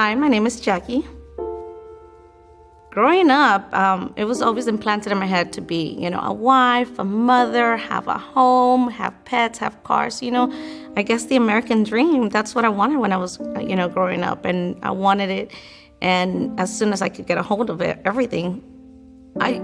Hi, my name is Jackie. Growing up, it was always implanted in my head to be, a wife, a mother, have a home, have pets, have cars. I guess the American dream. That's what I wanted when I was, growing up, and I wanted it. And as soon as I could get a hold of it, everything, I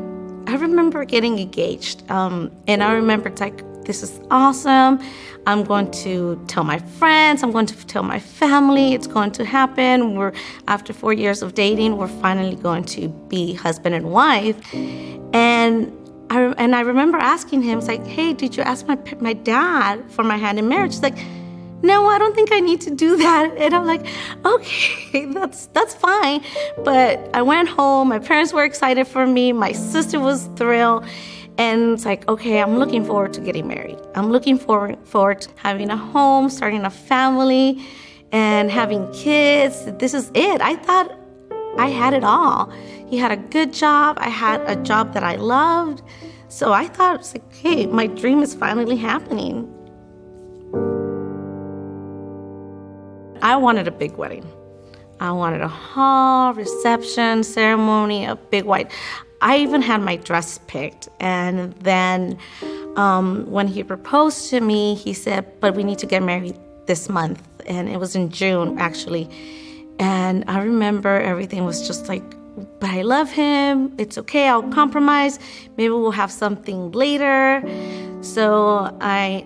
remember getting engaged, and I remember it's like, this is awesome. I'm going to tell my friends. I'm going to tell my family. It's going to happen. After 4 years of dating, we're finally going to be husband and wife. And I remember asking him, it's like, hey, did you ask my dad for my hand in marriage? He's like, no, I don't think I need to do that. And I'm like, okay, that's fine. But I went home. My parents were excited for me. My sister was thrilled. And it's like, okay, I'm looking forward to getting married. I'm looking forward to having a home, starting a family, and having kids. This is it. I thought I had it all. He had a good job. I had a job that I loved. So I thought, it's like, hey, my dream is finally happening. I wanted a big wedding. I wanted a hall, reception, ceremony, a big white. I even had my dress picked. And then when he proposed to me, he said, but we need to get married this month. And it was in June, actually. And I remember everything was just like, but I love him. It's okay. I'll compromise. Maybe we'll have something later. So I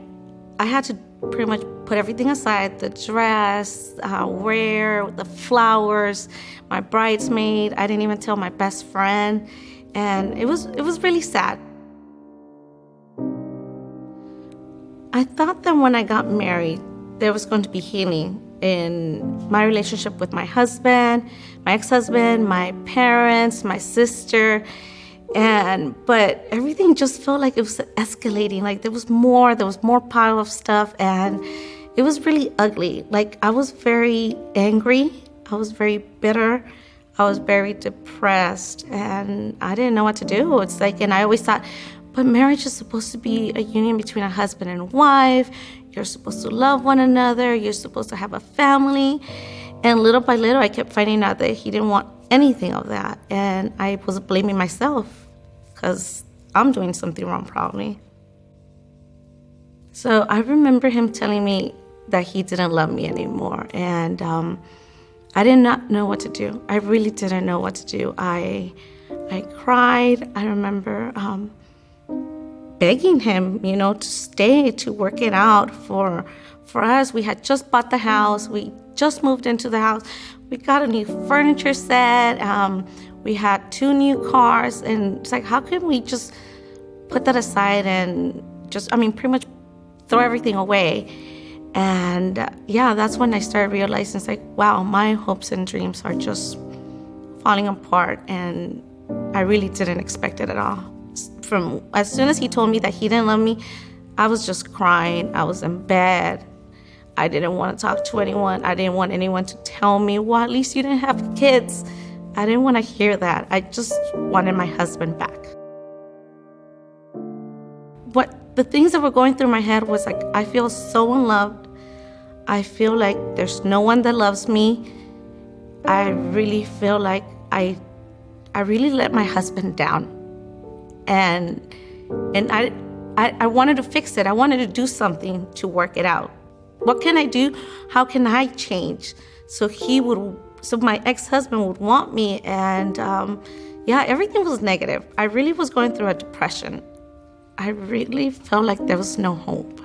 had to pretty much put everything aside, the dress, wear, the flowers, my bridesmaid. I didn't even tell my best friend. And it was really sad. I thought that when I got married, there was going to be healing in my relationship with my husband, my ex-husband, my parents, my sister. But everything just felt like it was escalating. Like there was more pile of stuff, and it was really ugly. Like I was very angry. I was very bitter. I was very depressed, and I didn't know what to do. It's like, and I always thought, but marriage is supposed to be a union between a husband and wife. You're supposed to love one another. You're supposed to have a family. And little by little, I kept finding out that he didn't want anything of that. And I was blaming myself because I'm doing something wrong probably. So I remember him telling me that he didn't love me anymore. And I did not know what to do. I really didn't know what to do. I cried. I remember begging him, to stay, to work it out for us. We had just bought the house. We just moved into the house. We got a new furniture set. We had 2 new cars. And it's like, how can we just put that aside and pretty much throw everything away? And that's when I started realizing, it's like, wow, my hopes and dreams are just falling apart. And I really didn't expect it at all. From as soon as he told me that he didn't love me, I was just crying. I was in bed. I didn't want to talk to anyone. I didn't want anyone to tell me, well, at least you didn't have kids. I didn't want to hear that. I just wanted my husband back. The things that were going through my head was like, I feel so unloved. I feel like there's no one that loves me. I really feel like I really let my husband down. And I wanted to fix it. I wanted to do something to work it out. What can I do? How can I change? So my ex-husband would want me. And everything was negative. I really was going through a depression. I really felt like there was no hope.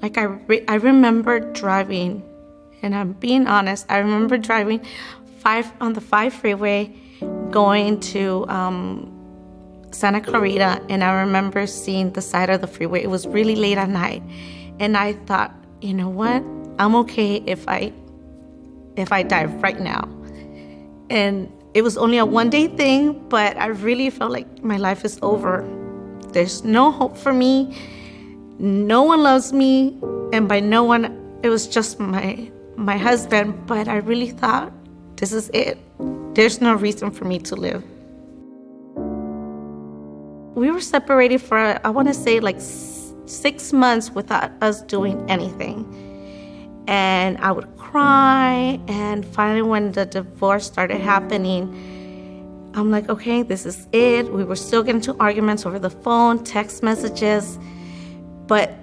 Like I remember driving, and I'm being honest, I remember driving on the 5 freeway going to Santa Clarita, and I remember seeing the side of the freeway. It was really late at night, and I thought, you know what? I'm okay if I die right now. And it was only a 1-day thing, but I really felt like my life is over. There's no hope for me. No one loves me, and by no one, it was just my husband. But I really thought, this is it. There's no reason for me to live. We were separated for, I want to say, like 6 months without us doing anything. and I would cry. And finally, when the divorce started happening, I'm like, okay, this is it. We were still getting into arguments over the phone, text messages. But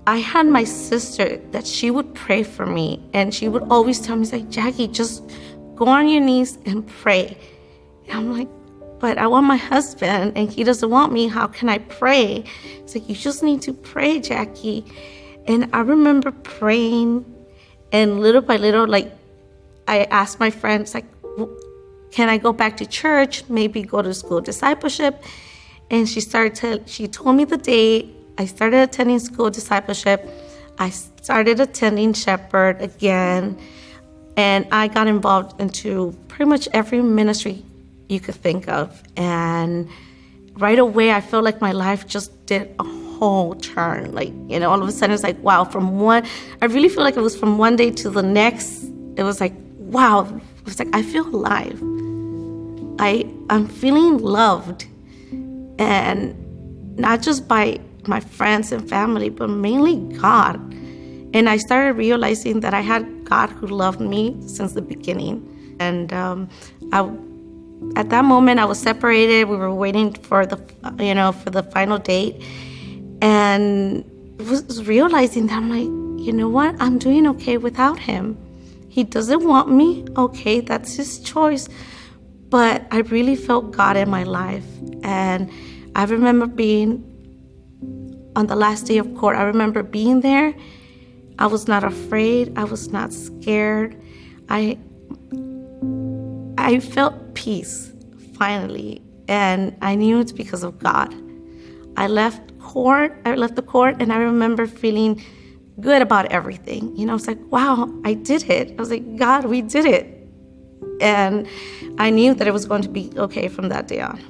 I had my sister that she would pray for me. And she would always tell me, like, Jackie, just go on your knees and pray. And I'm like, but I want my husband and he doesn't want me. How can I pray? It's like, you just need to pray, Jackie. And I remember praying, and little by little, like, I asked my friends, like, can I go back to church? Maybe go to school discipleship? And she told me the day I started attending school discipleship. I started attending Shepherd again, and I got involved into pretty much every ministry you could think of. And right away, I felt like my life just did a whole turn. Like, all of a sudden it's like, wow, I really feel like it was from one day to the next. It was like, wow, it was like, I feel alive. I'm feeling loved, and not just by my friends and family, but mainly God. And I started realizing that I had God who loved me since the beginning. And at that moment, I was separated. We were waiting for the final date, and was realizing that I'm like, you know what? I'm doing okay without him. He doesn't want me. Okay, that's his choice. But I really felt God in my life. And I remember being on the last day of court. I remember being there. I was not afraid. I was not scared. I felt peace, finally. And I knew it's because of God. I left the court, and I remember feeling good about everything. It's like, wow, I did it. I was like, God, we did it. And I knew that it was going to be okay from that day on.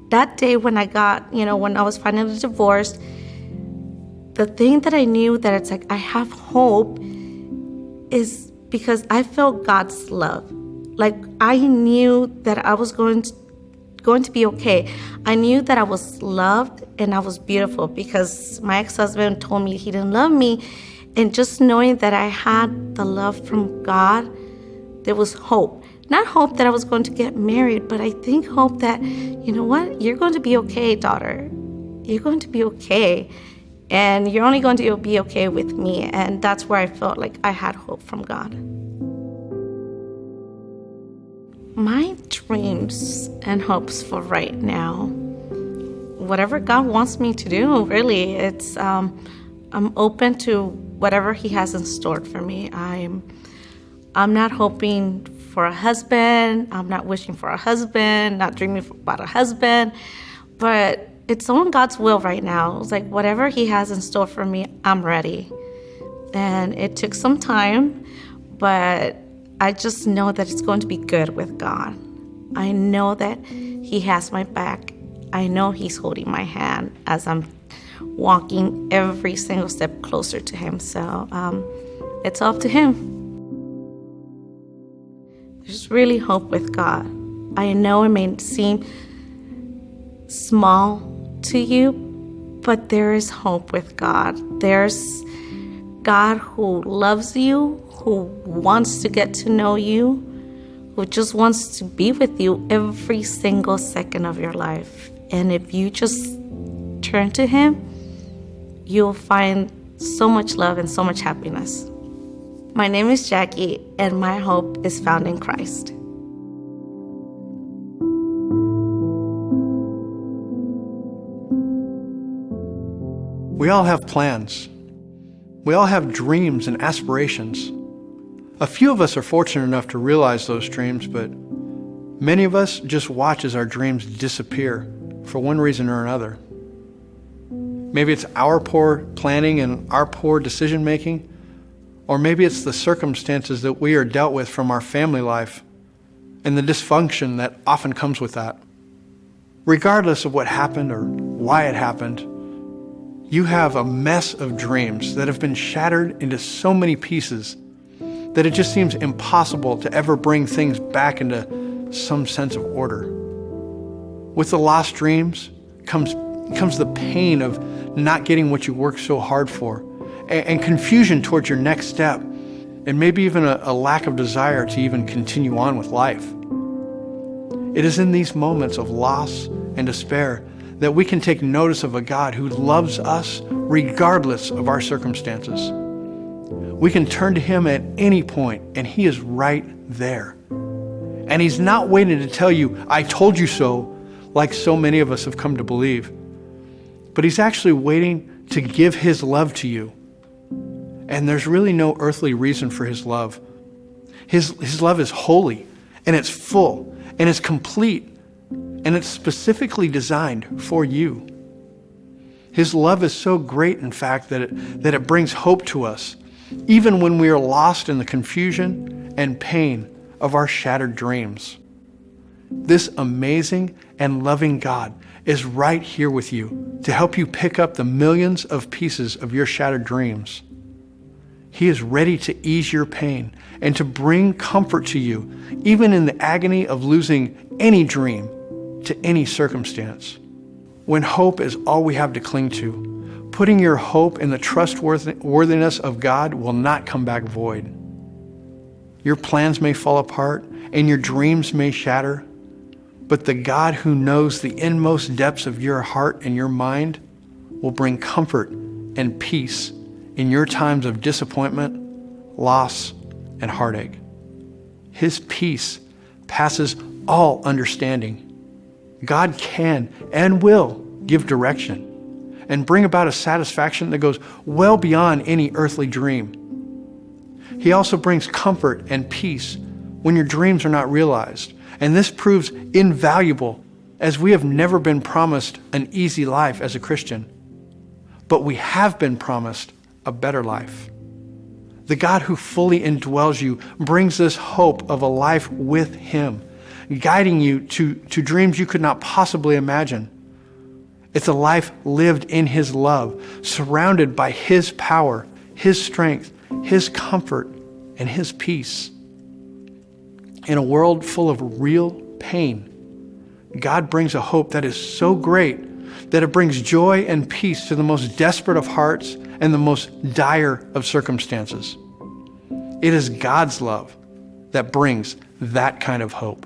That day when when I was finally divorced, the thing that I knew that it's like I have hope is because I felt God's love. Like, I knew that I was going to be okay. I knew that I was loved and I was beautiful, because my ex-husband told me he didn't love me. And just knowing that I had the love from God, there was hope. Not hope that I was going to get married, but I think hope that, you know what, you're going to be okay, daughter. You're going to be okay. And you're only going to be okay with me. And that's where I felt like I had hope from God. My dreams and hopes for right now, whatever God wants me to do, really, it's I'm open to whatever he has in store for me. I'm not hoping for a husband. I'm not wishing for a husband, not dreaming about a husband, but it's on God's will right now. It's like, whatever he has in store for me, I'm ready. And it took some time, but I just know that it's going to be good with God. I know that he has my back. I know he's holding my hand as I'm walking every single step closer to him. So it's up to him. There's really hope with God. I know it may seem small to you, but there is hope with God. There's God who loves you, who wants to get to know you, who just wants to be with you every single second of your life. And if you just turn to him, you'll find so much love and so much happiness. My name is Jackie, and my hope is found in Christ. We all have plans. We all have dreams and aspirations. A few of us are fortunate enough to realize those dreams, but many of us just watch as our dreams disappear for one reason or another. Maybe it's our poor planning and our poor decision making, or maybe it's the circumstances that we are dealt with from our family life and the dysfunction that often comes with that. Regardless of what happened or why it happened, you have a mess of dreams that have been shattered into so many pieces that it just seems impossible to ever bring things back into some sense of order. With the lost dreams comes the pain of not getting what you worked so hard for, and confusion towards your next step, and maybe even a lack of desire to even continue on with life. It is in these moments of loss and despair that we can take notice of a God who loves us regardless of our circumstances. We can turn to him at any point, and he is right there. And he's not waiting to tell you, "I told you so," like so many of us have come to believe. But he's actually waiting to give his love to you. And there's really no earthly reason for his love. His love is holy, and it's full, and it's complete, and it's specifically designed for you. His love is so great, in fact, that it brings hope to us, even when we are lost in the confusion and pain of our shattered dreams. This amazing and loving God is right here with you to help you pick up the millions of pieces of your shattered dreams. He is ready to ease your pain and to bring comfort to you, even in the agony of losing any dream to any circumstance. When hope is all we have to cling to, putting your hope in the trustworthiness of God will not come back void. Your plans may fall apart and your dreams may shatter, but the God who knows the inmost depths of your heart and your mind will bring comfort and peace in your times of disappointment, loss, and heartache. His peace passes all understanding. God can and will give direction and bring about a satisfaction that goes well beyond any earthly dream. He also brings comfort and peace when your dreams are not realized, and this proves invaluable as we have never been promised an easy life as a Christian, but we have been promised a better life. The God who fully indwells you brings this hope of a life with him, guiding you to dreams you could not possibly imagine. It's a life lived in his love, surrounded by his power, his strength, his comfort, and his peace. In a world full of real pain, God brings a hope that is so great that it brings joy and peace to the most desperate of hearts and the most dire of circumstances. It is God's love that brings that kind of hope.